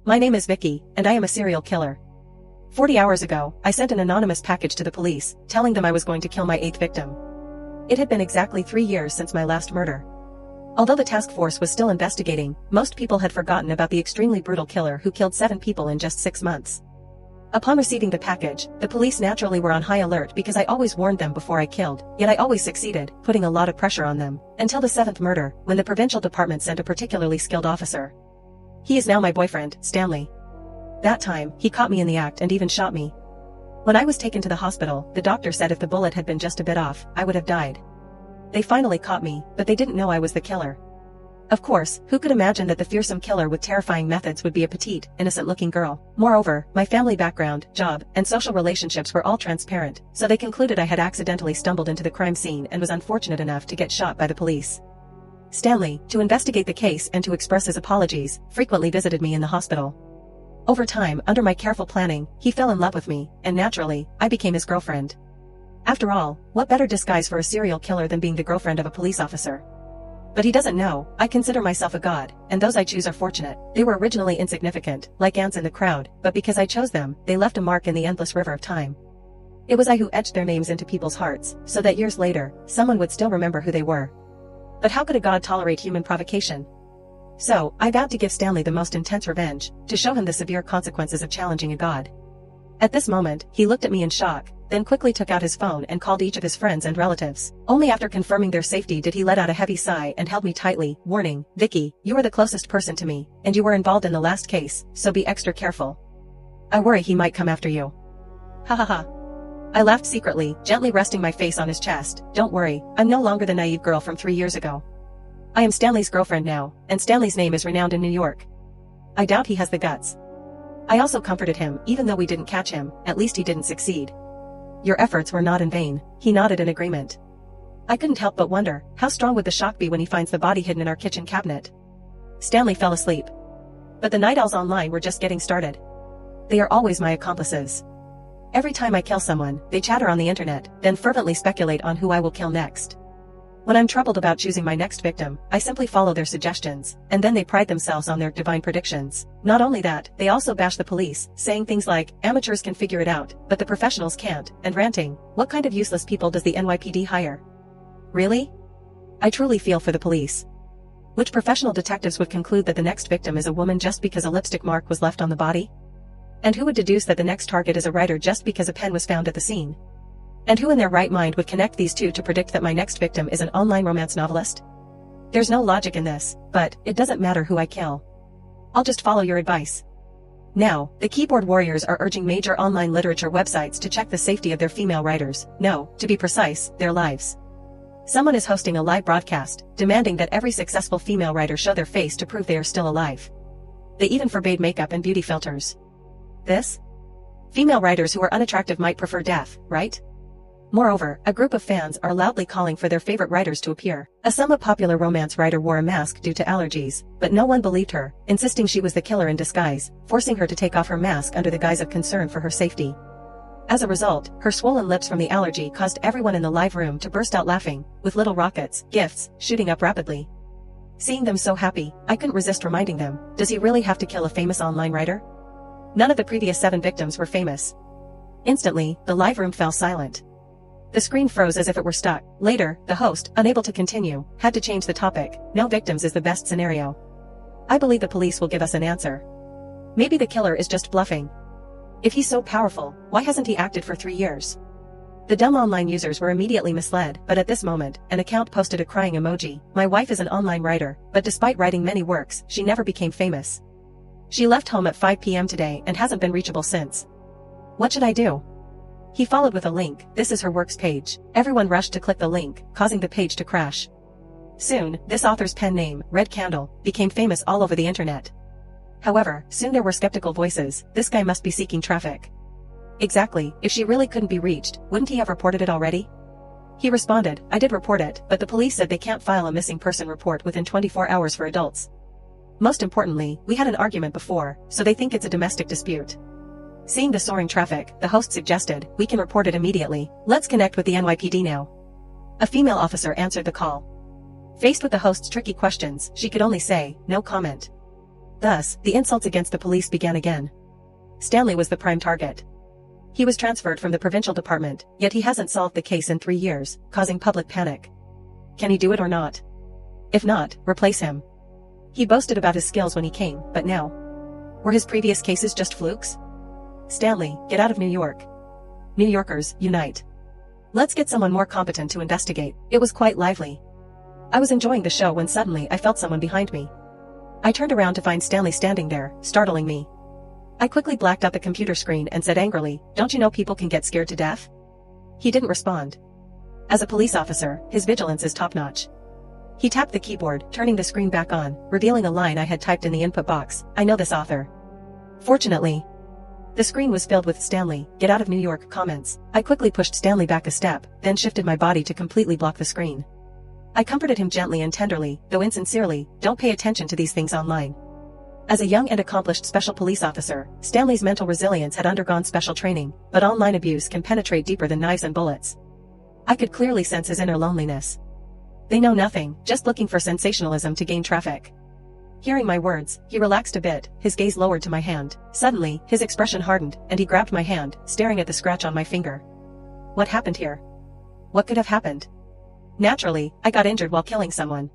My name is Vicky, and I am a serial killer. 40 hours ago, I sent an anonymous package to the police, telling them I was going to kill my 8th victim. It had been exactly 3 years since my last murder. Although the task force was still investigating, most people had forgotten about the extremely brutal killer who killed 7 people in just 6 months. Upon receiving the package, the police naturally were on high alert because I always warned them before I killed, yet I always succeeded, putting a lot of pressure on them, until the 7th murder, when the provincial department sent a particularly skilled officer. He is now my boyfriend, Stanley. That time, he caught me in the act and even shot me. When I was taken to the hospital, the doctor said if the bullet had been just a bit off, I would have died. They finally caught me, but they didn't know I was the killer. Of course, who could imagine that the fearsome killer with terrifying methods would be a petite, innocent-looking girl? Moreover, my family background, job, and social relationships were all transparent, so they concluded I had accidentally stumbled into the crime scene and was unfortunate enough to get shot by the police. Stanley, to investigate the case and to express his apologies, frequently visited me in the hospital. Over time, under my careful planning, he fell in love with me, and naturally, I became his girlfriend. After all, what better disguise for a serial killer than being the girlfriend of a police officer? But he doesn't know, I consider myself a god, and those I choose are fortunate. They were originally insignificant, like ants in the crowd, but because I chose them, they left a mark in the endless river of time. It was I who etched their names into people's hearts, so that years later, someone would still remember who they were. But how could a god tolerate human provocation? So, I vowed to give Stanley the most intense revenge, to show him the severe consequences of challenging a god. At this moment, he looked at me in shock, then quickly took out his phone and called each of his friends and relatives. Only after confirming their safety did he let out a heavy sigh and held me tightly, warning, "Vicky, you are the closest person to me, and you were involved in the last case, so be extra careful. I worry he might come after you." Ha ha ha. I laughed secretly, gently resting my face on his chest. Don't worry, I'm no longer the naive girl from 3 years ago. I am Stanley's girlfriend now, and Stanley's name is renowned in New York. I doubt he has the guts. I also comforted him, even though we didn't catch him, at least he didn't succeed. Your efforts were not in vain. He nodded in agreement. I couldn't help but wonder, how strong would the shock be when he finds the body hidden in our kitchen cabinet? Stanley fell asleep. But the Night Owls online were just getting started. They are always my accomplices. Every time I kill someone, they chatter on the internet, then fervently speculate on who I will kill next. When I'm troubled about choosing my next victim, I simply follow their suggestions, and then they pride themselves on their divine predictions. Not only that, they also bash the police, saying things like, amateurs can figure it out, but the professionals can't, and ranting, what kind of useless people does the NYPD hire? Really? I truly feel for the police. Which professional detectives would conclude that the next victim is a woman just because a lipstick mark was left on the body? And who would deduce that the next target is a writer just because a pen was found at the scene? And who in their right mind would connect these two to predict that my next victim is an online romance novelist? There's no logic in this, but it doesn't matter who I kill. I'll just follow your advice. Now, the keyboard warriors are urging major online literature websites to check the safety of their female writers. No, to be precise, their lives. Someone is hosting a live broadcast, demanding that every successful female writer show their face to prove they are still alive. They even forbade makeup and beauty filters. This? Female writers who are unattractive might prefer death, right? Moreover, a group of fans are loudly calling for their favorite writers to appear. A somewhat popular romance writer wore a mask due to allergies, but no one believed her, insisting she was the killer in disguise, forcing her to take off her mask under the guise of concern for her safety. As a result, her swollen lips from the allergy caused everyone in the live room to burst out laughing, with little rockets, gifts, shooting up rapidly. Seeing them so happy, I couldn't resist reminding them, does he really have to kill a famous online writer? None of the previous 7 victims were famous. Instantly, the live room fell silent. The screen froze as if it were stuck. Later, the host, unable to continue, had to change the topic. No victims is the best scenario. I believe the police will give us an answer. Maybe the killer is just bluffing. If he's so powerful, why hasn't he acted for 3 years? The dumb online users were immediately misled, but at this moment, an account posted a crying emoji. My wife is an online writer, but despite writing many works, she never became famous. She left home at 5 p.m. today and hasn't been reachable since. What should I do? He followed with a link. This is her works page. Everyone rushed to click the link, causing the page to crash. Soon, this author's pen name, Red Candle, became famous all over the internet. However, soon there were skeptical voices. This guy must be seeking traffic. Exactly, if she really couldn't be reached, wouldn't he have reported it already? He responded, I did report it, but the police said they can't file a missing person report within 24 hours for adults. Most importantly, we had an argument before, so they think it's a domestic dispute. Seeing the soaring traffic, the host suggested, we can report it immediately. Let's connect with the NYPD now. A female officer answered the call. Faced with the host's tricky questions, she could only say, no comment. Thus, the insults against the police began again. Stanley was the prime target. He was transferred from the provincial department, yet he hasn't solved the case in 3 years, causing public panic. Can he do it or not? If not, replace him. He boasted about his skills when he came, but now? Were his previous cases just flukes? Stanley, get out of New York. New Yorkers, unite. Let's get someone more competent to investigate. It was quite lively. I was enjoying the show when suddenly I felt someone behind me. I turned around to find Stanley standing there, startling me. I quickly blacked out the computer screen and said angrily, "Don't you know people can get scared to death?" He didn't respond. As a police officer, his vigilance is top-notch. He tapped the keyboard, turning the screen back on, revealing a line I had typed in the input box. "I know this author." Fortunately, the screen was filled with Stanley, "Get out of New York" comments. I quickly pushed Stanley back a step, then shifted my body to completely block the screen. I comforted him gently and tenderly, though insincerely, "Don't pay attention to these things online." As a young and accomplished special police officer, Stanley's mental resilience had undergone special training, but online abuse can penetrate deeper than knives and bullets. I could clearly sense his inner loneliness. They know nothing, just looking for sensationalism to gain traffic. Hearing my words, he relaxed a bit, his gaze lowered to my hand. Suddenly, his expression hardened, and he grabbed my hand, staring at the scratch on my finger. What happened here? What could have happened? Naturally, I got injured while killing someone.